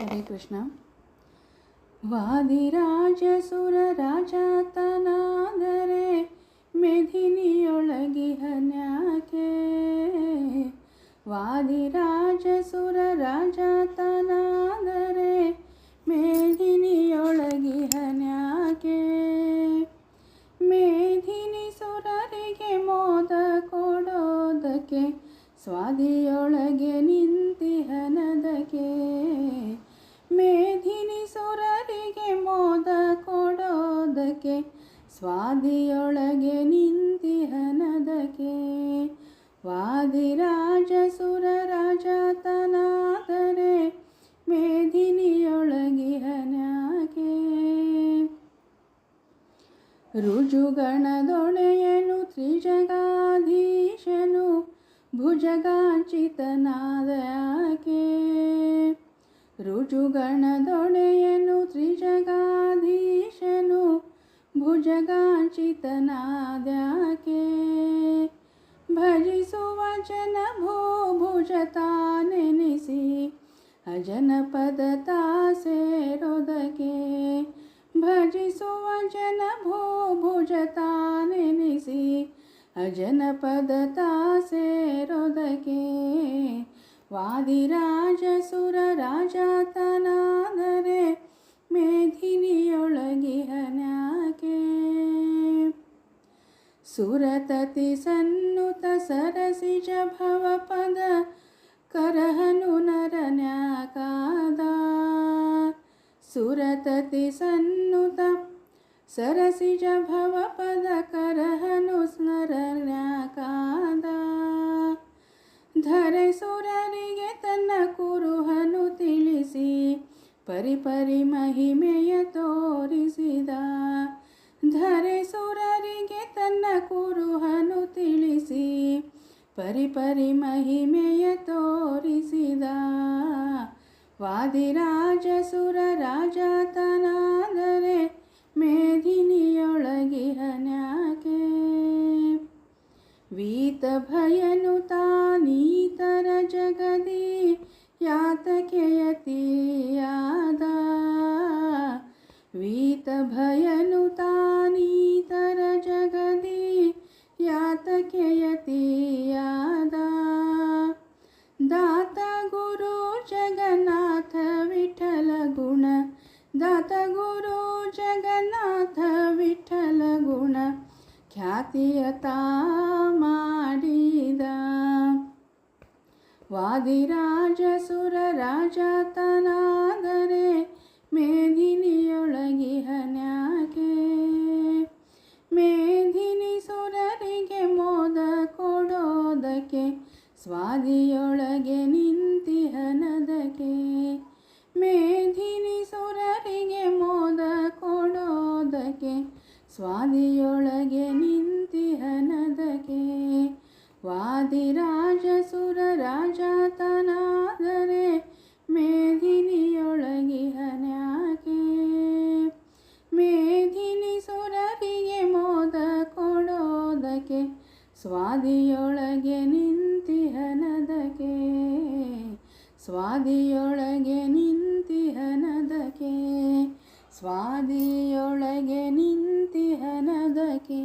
ಹರೇ ಕೃಷ್ಣ. ವಾದಿರಾಜಸುರ ರಾಜಾತನಾದರೆ ಮೆದಿನಿಯೊಳಗಿಹನ್ಯಾಕೆ. ವಾದಿರಾಜಸುರ ರಾಜಾತನಾದರೆ ಮೇದಿನಿಯೊಳಗಿಹನ್ಯಾಕೆ. ಮೇದಿನಿ ಸುರರಿಗೆ ಮೋದ ಕೊಡೋದಕ್ಕೆ ಸ್ವಾದಿಯೊಳಗೆ ನಿಂತಿಹನದಕ್ಕೆ. ಮೇದಿನಿ ಸುರರಿಗೆ ಮೋದ ಕೊಡೋದಕ್ಕೆ ಸ್ವಾದಿಯೊಳಗೆ ನಿಂತಿಹನದಕ್ಕೆ. ವಾದಿರಾಜಸುರ ರಾಜಾತನಾದರೆ ಮೇದಿನಿಯೊಳಗಿಹನ್ಯಾಕೆ. ರುಜುಗಣದೊಡೆಯನು ತ್ರಿಜಗಾಧೀಶನು ಭುಜಗಾಂಚಿತನಾದಯಾಕೆ. ರುಜುಗಣದೊಡೆಯನು ತ್ರಿಜಗಾಧೀಶನು ಭುಜಗಾಂಚಿತನಾದ್ಯಾಕೆ. ಭಜಿಸುವ ಜನ ಭೂಭುಜ ತಾನೆನಿಸಿ ಅಜನಪದ ತಾ ಸೇರೋದಕ್ಕೆ. ಭಜಿಸುವ ಜನ ಭೂಭುಜ ತಾನೆನಿಸಿ ಅಜನಪದ ತಾ ಸೇರೋದಕ್ಕೆ. ವಾದಿರಾಜಸುರ ರಾಜಾತನಾದರೆ ಮೇದಿನಿಯೊಳಗಿಹನ್ಯಾಕೆ. ಸುರತತಿ ಸನ್ನುತ ಸರಸಿಜ ಭವಪದ ಕರಹನು ನರನ್ಯಾಕಾದ. ಸುರತತಿ ಸನ್ನುತ ಸರಸಿಜ ಭವಪದ ಕರಹನು ನರನ್ಯಾಕಾದ. ಧರೆ ಸುರರಿಗೆ ತನ್ನ ಕುರುಹನು ತಿಳಿಸಿ ಪರಿಪರಿ ಮಹಿಮೆಯ ತೋರಿಸಿದ. ಧರೆ ಸುರರಿಗೆ ತನ್ನ ಕುರುಹನು ತಿಳಿಸಿ ಪರಿಪರಿ ಮಹಿಮೆಯ ತೋರಿಸಿದ. ವಾದಿರಾಜಸುರ ರಾಜಾತನಾದರೆ ಮೇದಿನಿಯೊಳಗಿಹನ್ಯಾಕೆ. ವೀತ ಭಯನು ತಾನೀತರ ಜಗದಿ ಯಾತಕೆಯತಿಯಾದ. ವೀತ ಭಯನು ತಾನೀತರ ಜಗದಿ ಯಾತಕೆಯತಿಯಾದ. ದಾತ ಗುರು ಜಗನ್ನಾಥ ವಿಠಲ ಗುಣ. ದಾತ ಗುರು ಜಗನ್ನಾಥ ವಿಠಲ ಗುಣ ಖ್ಯಾತಿಯ ತಾ ಮಾಡಿದ. ವಾದಿರಾಜಸುರ ರಾಜಾತನಾದರೆ ಮೇದಿನಿಯೊಳಗಿಹನ್ಯಾಕೆ. ಮೇದಿನಿ ಸುರರಿಗೆ ಮೋದ ಕೊಡೋದಕ್ಕೆ ಸ್ವಾದಿಯೊಳಗೆ ನಿಂತಿಹನದಕ್ಕೆ. ಮೇದಿನಿ ಸುರರಿಗೆ ಮೋದ ಕೊಡೋದಕ್ಕೆ ಸ್ವಾದಿಯೊಳಗೆ ನಿಂತಿಹನದಕ್ಕೆ. ವಾದಿರಾಜಸುರ ರಾಜಾತನಾದರೆ ಮೇದಿನಿಯೊಳಗಿಹನ್ಯಾಕೆ. ಮೇದಿನಿ ಸುರರಿಗೆ ಮೋದ ಕೊಡೋದಕ್ಕೆ ಸ್ವಾದಿಯೊಳಗೆ ನಿಂತಿಹನದಕ್ಕೆ. ಸ್ವಾದಿಯೊಳಗೆ ನಿಂತಿಹನದಕ್ಕೆ. ಸ್ವಾದಿಯೊಳಗೆ ನಿಂತಿಹನದಕ್ಕೆ.